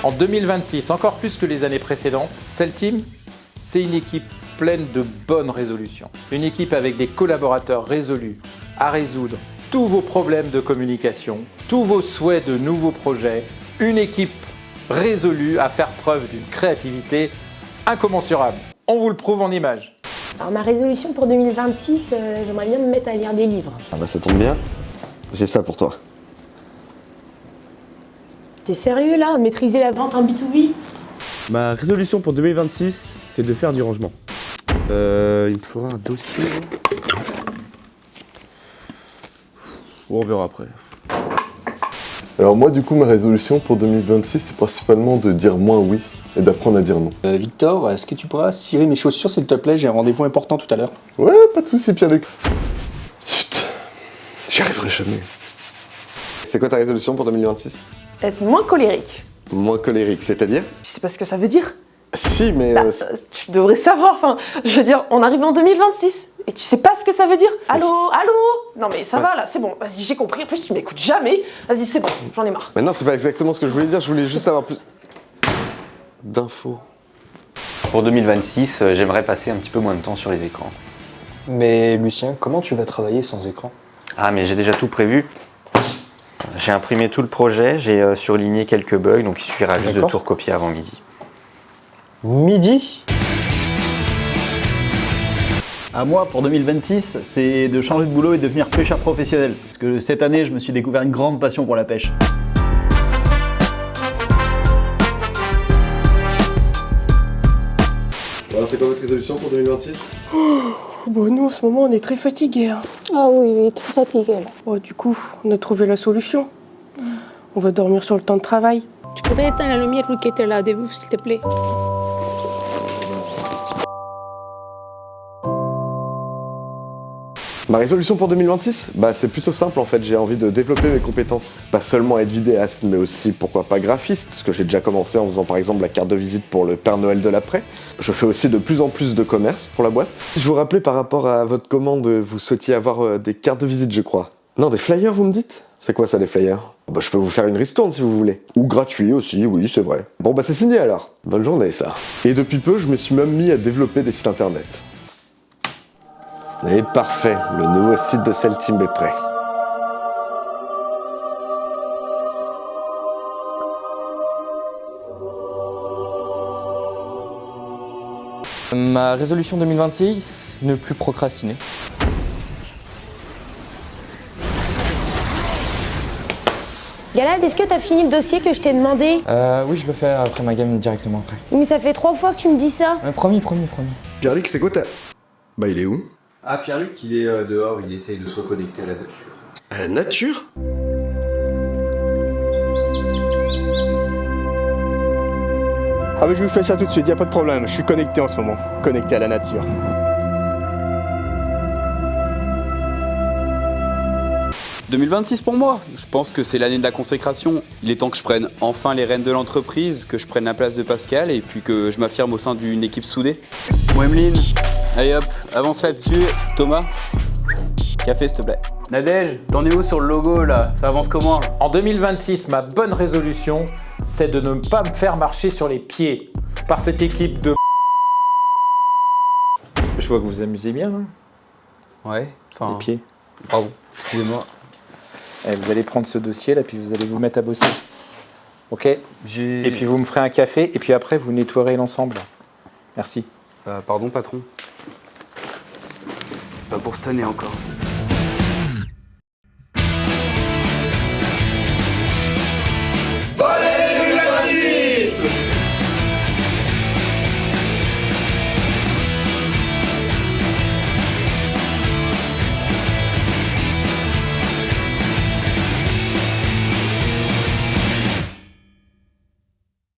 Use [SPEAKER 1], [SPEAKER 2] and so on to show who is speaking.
[SPEAKER 1] En 2026, encore plus que les années précédentes, Celteam, c'est une équipe pleine de bonnes résolutions. Une équipe avec des collaborateurs résolus à résoudre tous vos problèmes de communication, tous vos souhaits de nouveaux projets. Une équipe résolue à faire preuve d'une créativité incommensurable. On vous le prouve en images.
[SPEAKER 2] Alors ma résolution pour 2026, j'aimerais bien me mettre à lire des livres.
[SPEAKER 3] Ah bah ça tombe bien, j'ai ça pour toi.
[SPEAKER 2] T'es sérieux là? Maîtriser la vente en B2B?
[SPEAKER 4] Ma résolution pour 2026, c'est de faire du rangement. Il me faudra un dossier. On verra après.
[SPEAKER 3] Alors moi du coup ma résolution pour 2026 c'est principalement de dire moins oui et d'apprendre à dire non.
[SPEAKER 5] Victor, est-ce que tu pourras cirer mes chaussures s'il te plaît? J'ai un rendez-vous important tout à l'heure.
[SPEAKER 3] Ouais, pas de soucis Pierre-Luc. Zut, j'y arriverai jamais. C'est quoi ta résolution pour 2026?
[SPEAKER 6] Être moins colérique.
[SPEAKER 3] Moins colérique, c'est-à-dire?
[SPEAKER 6] Tu sais pas ce que ça veut dire?
[SPEAKER 3] Si, mais...
[SPEAKER 6] Tu devrais savoir, enfin, je veux dire, on arrive en 2026 et tu sais pas ce que ça veut dire? Allô? Non mais ça va là, c'est bon, vas-y, j'ai compris, en plus tu m'écoutes jamais. Vas-y, c'est bon, j'en ai marre.
[SPEAKER 3] Mais non, c'est pas exactement ce que je voulais dire, je voulais juste avoir plus d'infos.
[SPEAKER 7] Pour 2026, j'aimerais passer un petit peu moins de temps sur les écrans.
[SPEAKER 5] Mais Lucien, comment tu vas travailler sans écran?
[SPEAKER 7] Ah, mais j'ai déjà tout prévu. J'ai imprimé tout le projet, j'ai surligné quelques bugs, donc il suffira juste de tout recopier avant midi.
[SPEAKER 5] Midi?
[SPEAKER 8] À moi, pour 2026, c'est de changer de boulot et de devenir pêcheur professionnel. Parce que cette année, je me suis découvert une grande passion pour la pêche.
[SPEAKER 3] Alors c'est quoi votre résolution pour 2026?
[SPEAKER 9] Bon, nous, en ce moment, on est très fatigués. Hein.
[SPEAKER 10] Ah oui, très fatiguée là.
[SPEAKER 9] Bon, du coup, on a trouvé la solution. On va dormir sur le temps de travail.
[SPEAKER 10] Tu pourrais éteindre la lumière qui était là au début, s'il te plaît?
[SPEAKER 3] Ma résolution pour 2026? Bah c'est plutôt simple en fait, j'ai envie de développer mes compétences. Pas seulement être vidéaste, mais aussi pourquoi pas graphiste, ce que j'ai déjà commencé en faisant par exemple la carte de visite pour le Père Noël de l'après. Je fais aussi de plus en plus de commerce pour la boîte. Je vous rappelais par rapport à votre commande, vous souhaitiez avoir des cartes de visite je crois. Non, des flyers vous me dites? C'est quoi ça des flyers? Bah je peux vous faire une ristourne si vous voulez. Ou gratuit aussi, oui c'est vrai. Bon bah c'est signé alors. Bonne journée ça. Et depuis peu, je me suis même mis à développer des sites internet. Et parfait, le nouveau site de Celteam est prêt.
[SPEAKER 11] Ma résolution 2026, ne plus procrastiner.
[SPEAKER 2] Galad, est-ce que t'as fini le dossier que je t'ai demandé?
[SPEAKER 11] Oui, je le fais après ma gamme directement après.
[SPEAKER 2] Mais ça fait 3 fois que tu me dis ça.
[SPEAKER 11] Promis.
[SPEAKER 3] Pierre-Luc, c'est quoi ta... Bah il est où?
[SPEAKER 12] Ah, Pierre-Luc, il est dehors, il essaye de se reconnecter à la nature.
[SPEAKER 3] À la nature?
[SPEAKER 5] Ah mais je vous fais ça tout de suite, y a pas de problème, je suis connecté en ce moment. Connecté à la nature.
[SPEAKER 13] « 2026 pour moi, je pense que c'est l'année de la consécration. Il est temps que je prenne enfin les rênes de l'entreprise, que je prenne la place de Pascal et puis que je m'affirme au sein d'une équipe soudée. Bon Emeline, allez hop, avance là-dessus. Thomas, café s'il te plaît.
[SPEAKER 1] Nadège, t'en es où sur le logo là? Ça avance comment là? En 2026, ma bonne résolution, c'est de ne pas me faire marcher sur les pieds par cette équipe de... Je vois que vous vous amusez bien là.
[SPEAKER 13] Ouais, enfin...
[SPEAKER 1] Les pieds.
[SPEAKER 13] Bravo, excusez-moi.
[SPEAKER 1] Vous allez prendre ce dossier là, puis vous allez vous mettre à bosser. Ok? Et puis vous me ferez un café, et puis après vous nettoierez l'ensemble. Merci.
[SPEAKER 13] Pardon patron. C'est pas pour cette année encore.